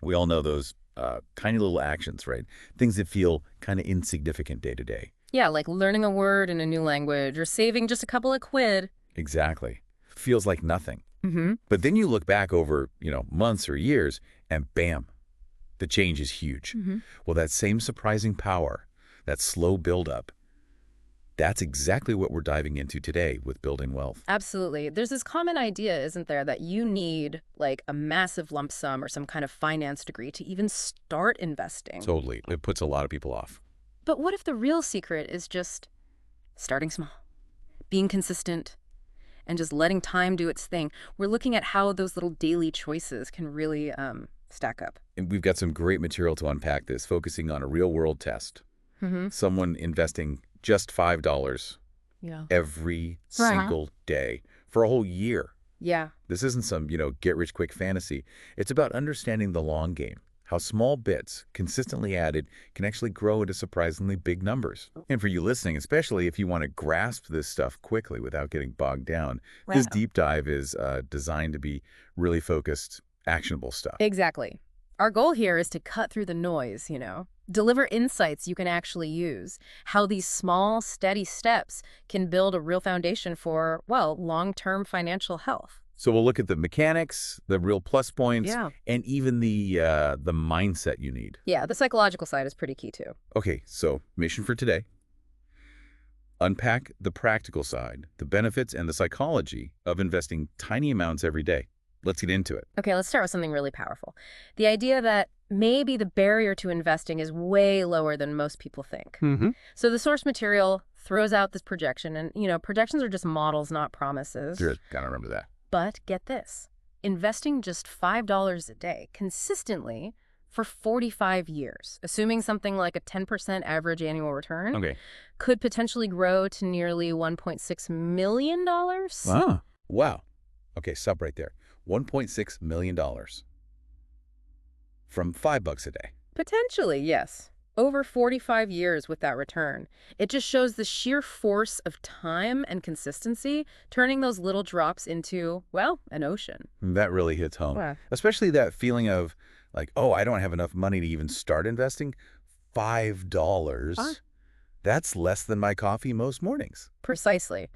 We all know those tiny little actions, right? Things that feel kind of insignificant day to day. Yeah, like learning a word in a new language or saving just a couple of quid. Exactly. Feels like nothing. Mm-hmm. But then you look back over, months or years, and bam, the change is huge. Mm-hmm. Well, that same surprising power, that slow buildup, that's exactly what we're diving into today with building wealth. Absolutely. There's this common idea, isn't there, that you need like a massive lump sum or some kind of finance degree to even start investing. Totally. It puts a lot of people off. But what if the real secret is just starting small, being consistent, and just letting time do its thing? We're looking at how those little daily choices can really stack up. And we've got some great material to unpack this, focusing on a real-world test. Mm-hmm. Someone investing just $5 Yeah. every single day for a whole year. Yeah. This isn't some, get-rich-quick fantasy. It's about understanding the long game, how small bits, consistently added, can actually grow into surprisingly big numbers. And for you listening, especially if you want to grasp this stuff quickly without getting bogged down, this deep dive is designed to be really focused, actionable stuff. Exactly. Our goal here is to cut through the noise, deliver insights you can actually use, how these small, steady steps can build a real foundation for, well, long-term financial health. So we'll look at the mechanics, the real plus points, Yeah. and even the mindset you need. Yeah, the psychological side is pretty key too. Okay, so mission for today. Unpack the practical side, the benefits and the psychology of investing tiny amounts every day. Let's get into it. Okay, let's start with something really powerful. The idea that maybe the barrier to investing is way lower than most people think. Mm-hmm. So the source material throws out this projection, and, projections are just models, not promises. Sure, gotta remember that. But get this, investing just $5 a day consistently for 45 years, assuming something like a 10% average annual return, Okay. could potentially grow to nearly $1.6 million. Ah, wow. Okay, stop right there. $1.6 million from $5 a day. Potentially, yes. Over 45 years with that return. It just shows the sheer force of time and consistency, turning those little drops into, well, an ocean. That really hits home. Wow. Especially that feeling of like, oh, I don't have enough money to even start investing. $5. Huh? That's less than my coffee most mornings. Precisely.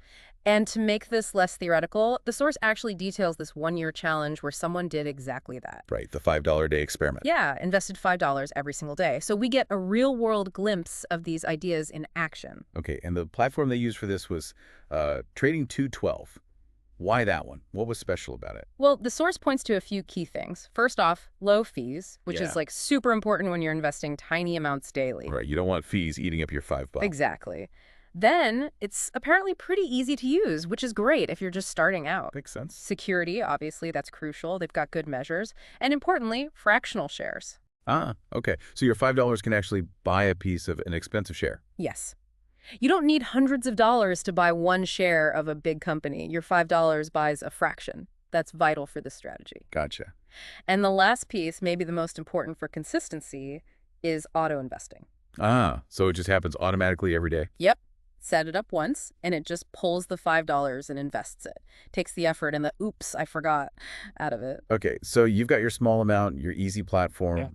And to make this less theoretical, the source actually details this one-year challenge where someone did exactly that. Right, the $5 a day experiment. Yeah, invested $5 every single day. So we get a real-world glimpse of these ideas in action. Okay, and the platform they used for this was Trading 212. Why that one? What was special about it? Well, the source points to a few key things. First off, low fees, which Yeah. is like super important when you're investing tiny amounts daily. Right, you don't want fees eating up your $5. Exactly. Then it's apparently pretty easy to use, which is great if you're just starting out. Makes sense. Security, obviously, that's crucial. They've got good measures. And importantly, fractional shares. Ah, okay. So your $5 can actually buy a piece of an expensive share. Yes. You don't need hundreds of dollars to buy one share of a big company. Your $5 buys a fraction. That's vital for this strategy. Gotcha. And the last piece, maybe the most important for consistency, is auto investing. Ah, so it just happens automatically every day? Yep. Set it up once, and it just pulls the $5 and invests it. Takes the effort and the oops, I forgot out of it. Okay, so you've got your small amount, your easy platform. Yeah.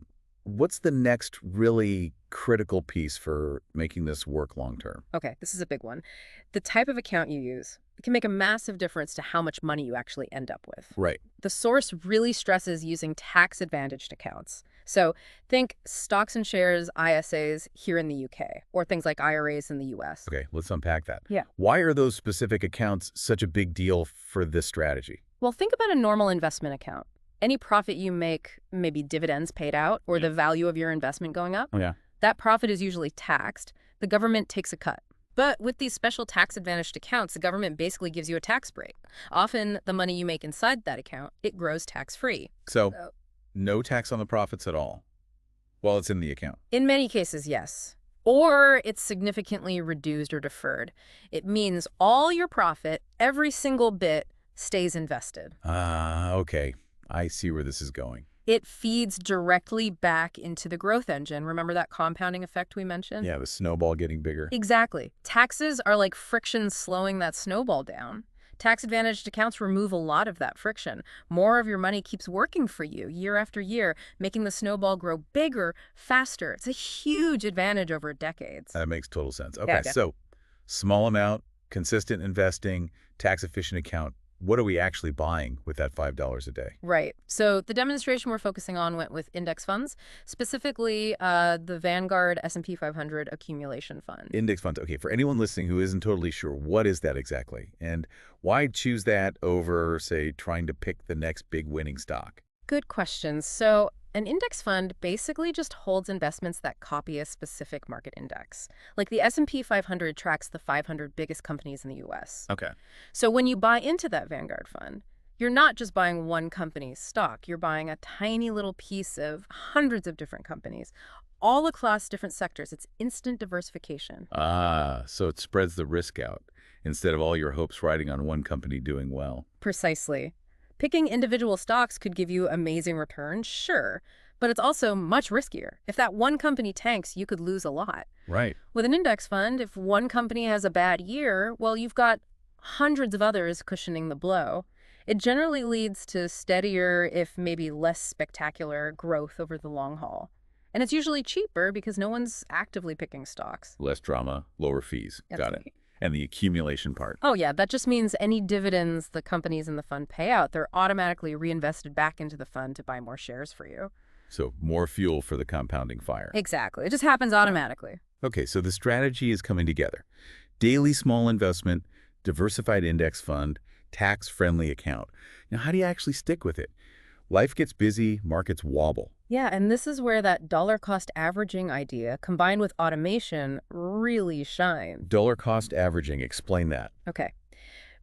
What's the next really critical piece for making this work long term? Okay, this is a big one. The type of account you use can make a massive difference to how much money you actually end up with. Right. The source really stresses using tax-advantaged accounts. So think stocks and shares, ISAs here in the UK, or things like IRAs in the US. Okay, let's unpack that. Yeah. Why are those specific accounts such a big deal for this strategy? Well, think about a normal investment account. Any profit you make, maybe dividends paid out, or the value of your investment going up, Oh, yeah. that profit is usually taxed. The government takes a cut. But with these special tax-advantaged accounts, the government basically gives you a tax break. Often, the money you make inside that account, it grows tax-free. So no tax on the profits at all while it's in the account. In many cases, yes. Or it's significantly reduced or deferred. It means all your profit, every single bit, stays invested. Ah, okay. I see where this is going. It feeds directly back into the growth engine. Remember that compounding effect we mentioned? Yeah, the snowball getting bigger. Exactly. Taxes are like friction slowing that snowball down. Tax-advantaged accounts remove a lot of that friction. More of your money keeps working for you year after year, making the snowball grow bigger, faster. It's a huge advantage over decades. That makes total sense. Yeah, Okay, so small amount, consistent investing, tax-efficient account. What are we actually buying with that $5 a day? right. So the demonstration we're focusing on went with index funds, specifically the Vanguard S&P 500 accumulation fund. Index funds. Okay, for anyone listening who isn't totally sure, what is that exactly? And why choose that over, say, trying to pick the next big winning stock? Good questions. So an index fund basically just holds investments that copy a specific market index. Like the S&P 500 tracks the 500 biggest companies in the US. Okay. So when you buy into that Vanguard fund, you're not just buying one company's stock. You're buying a tiny little piece of hundreds of different companies, all across different sectors. It's instant diversification. Ah, so it spreads the risk out instead of all your hopes riding on one company doing well. Precisely. Picking individual stocks could give you amazing returns, sure, but it's also much riskier. If that one company tanks, you could lose a lot. Right. With an index fund, if one company has a bad year, well, you've got hundreds of others cushioning the blow. It generally leads to steadier, if maybe less spectacular, growth over the long haul. And it's usually cheaper because no one's actively picking stocks. Less drama, lower fees. That's Got right. it. And the accumulation part. Oh, yeah, that just means any dividends the companies in the fund pay out, they're automatically reinvested back into the fund to buy more shares for you. So more fuel for the compounding fire. Exactly. It just happens automatically. Okay, so the strategy is coming together. Daily small investment, diversified index fund, tax-friendly account. Now, how do you actually stick with it? Life gets busy, markets wobble. Yeah, and this is where that dollar cost averaging idea combined with automation really shines. Dollar cost averaging, explain that. Okay.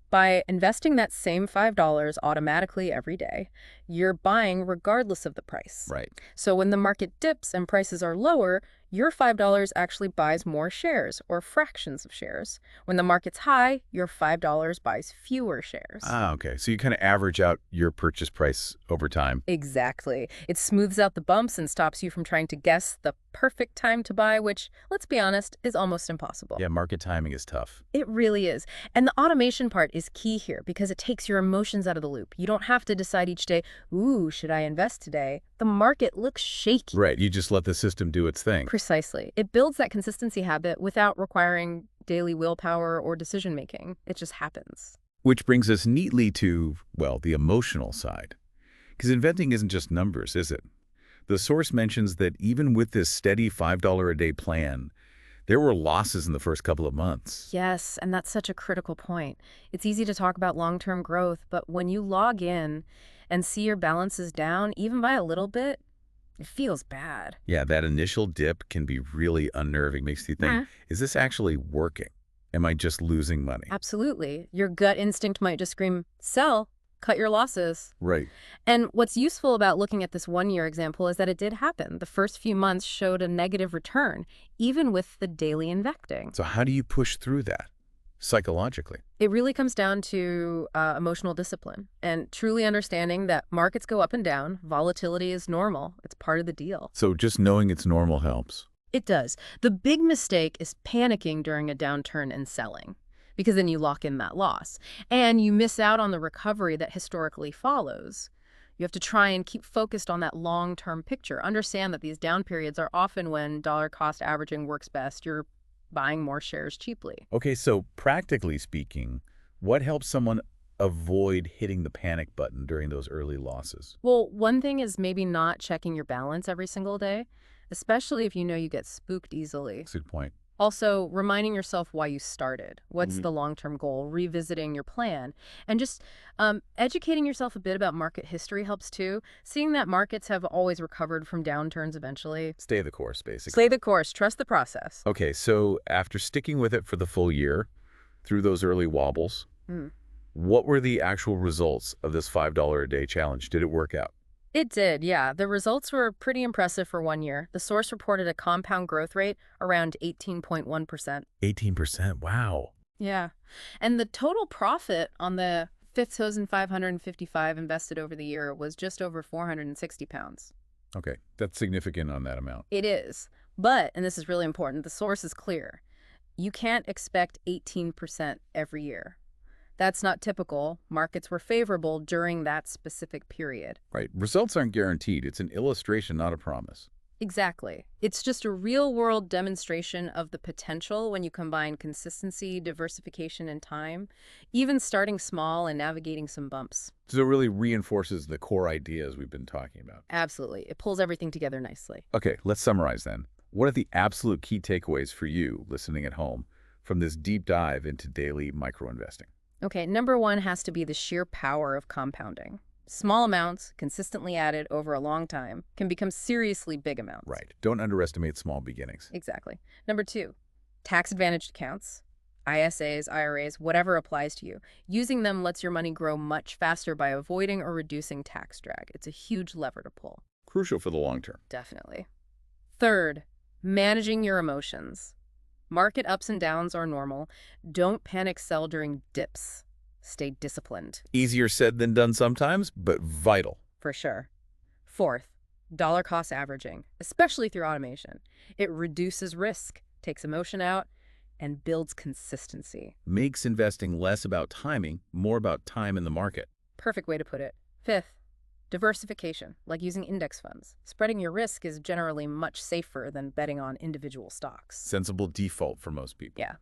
By investing that same $5 automatically every day, you're buying regardless of the price. Right. So when the market dips and prices are lower, your $5 actually buys more shares or fractions of shares. When the market's high, your $5 buys fewer shares. Ah, okay. So you kind of average out your purchase price over time. Exactly. It smooths out the bumps and stops you from trying to guess the perfect time to buy, which, let's be honest, is almost impossible. Yeah, market timing is tough. It really is. And the automation part is key here because it takes your emotions out of the loop. You don't have to decide each day, ooh, should I invest today? The market looks shaky. Right. You just let the system do its thing. Precisely. It builds that consistency habit without requiring daily willpower or decision-making. It just happens. Which brings us neatly to, well, the emotional side. Because investing isn't just numbers, is it? The source mentions that even with this steady $5 a day plan, there were losses in the first couple of months. Yes, and that's such a critical point. It's easy to talk about long-term growth, but when you log in and see your balances down, even by a little bit, it feels bad. Yeah, that initial dip can be really unnerving. Makes you think, is this actually working? Am I just losing money? Absolutely. Your gut instinct might just scream, sell, cut your losses. Right. And what's useful about looking at this one-year example is that it did happen. The first few months showed a negative return, even with the daily investing. So how do you push through that psychologically? It really comes down to emotional discipline and truly understanding that markets go up and down. Volatility is normal. It's part of the deal. So just knowing it's normal helps. It does. The big mistake is panicking during a downturn and selling, because then you lock in that loss. And you miss out on the recovery that historically follows. You have to try and keep focused on that long-term picture. Understand that these down periods are often when dollar cost averaging works best. You're buying more shares cheaply. Okay, so practically speaking, what helps someone avoid hitting the panic button during those early losses? Well, one thing is maybe not checking your balance every single day, especially if you know you get spooked easily. That's a good point. Also, reminding yourself why you started. What's the long-term goal? Revisiting your plan. And just educating yourself a bit about market history helps too. Seeing that markets have always recovered from downturns eventually. Stay the course, basically. Stay the course. Trust the process. Okay, so after sticking with it for the full year, through those early wobbles, what were the actual results of this $5 a day challenge? Did it work out? It did, yeah. The results were pretty impressive for 1 year. The source reported a compound growth rate around 18.1%. 18%, wow. Yeah. And the total profit on the 5,555 invested over the year was just over 460 pounds. Okay, that's significant on that amount. It is. But, and this is really important, the source is clear. You can't expect 18% every year. That's not typical. Markets were favorable during that specific period. Right. Results aren't guaranteed. It's an illustration, not a promise. Exactly. It's just a real-world demonstration of the potential when you combine consistency, diversification, and time, even starting small and navigating some bumps. So it really reinforces the core ideas we've been talking about. Absolutely. It pulls everything together nicely. Okay, let's summarize then. What are the absolute key takeaways for you listening at home from this deep dive into daily micro-investing? Okay, number one has to be the sheer power of compounding. Small amounts, consistently added over a long time, can become seriously big amounts. Right. Don't underestimate small beginnings. Exactly. Number two, tax-advantaged accounts, ISAs, IRAs, whatever applies to you. Using them lets your money grow much faster by avoiding or reducing tax drag. It's a huge lever to pull. Crucial for the long term. Definitely. Third, managing your emotions. Market ups and downs are normal. Don't panic sell during dips. Stay disciplined. Easier said than done sometimes, but vital. For sure. Fourth, dollar cost averaging, especially through automation. It reduces risk, takes emotion out, and builds consistency. Makes investing less about timing, more about time in the market. Perfect way to put it. Fifth, diversification, like using index funds. Spreading your risk is generally much safer than betting on individual stocks. Sensible default for most people. Yeah.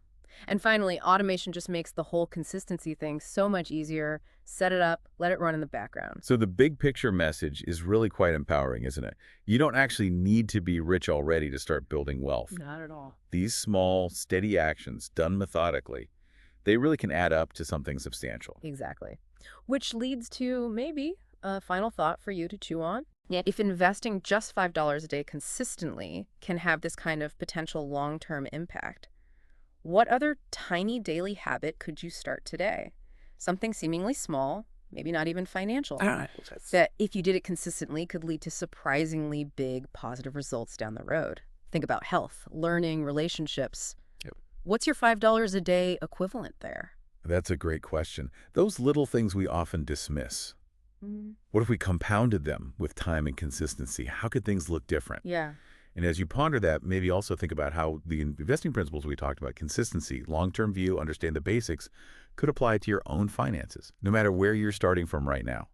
And finally, automation just makes the whole consistency thing so much easier. Set it up, let it run in the background. So the big picture message is really quite empowering, isn't it? You don't actually need to be rich already to start building wealth. Not at all. These small, steady actions done methodically, they really can add up to something substantial. Exactly. Which leads to maybe a final thought for you to chew on. Yeah. If investing just $5 a day consistently can have this kind of potential long-term impact, what other tiny daily habit could you start today? Something seemingly small, maybe not even financial, that if you did it consistently could lead to surprisingly big positive results down the road. Think about health, learning, relationships. Yep. What's your $5 a day equivalent there? That's a great question. Those little things we often dismiss. What if we compounded them with time and consistency? How could things look different? Yeah. And as you ponder that, maybe also think about how the investing principles we talked about, consistency, long-term view, understand the basics, could apply to your own finances, no matter where you're starting from right now.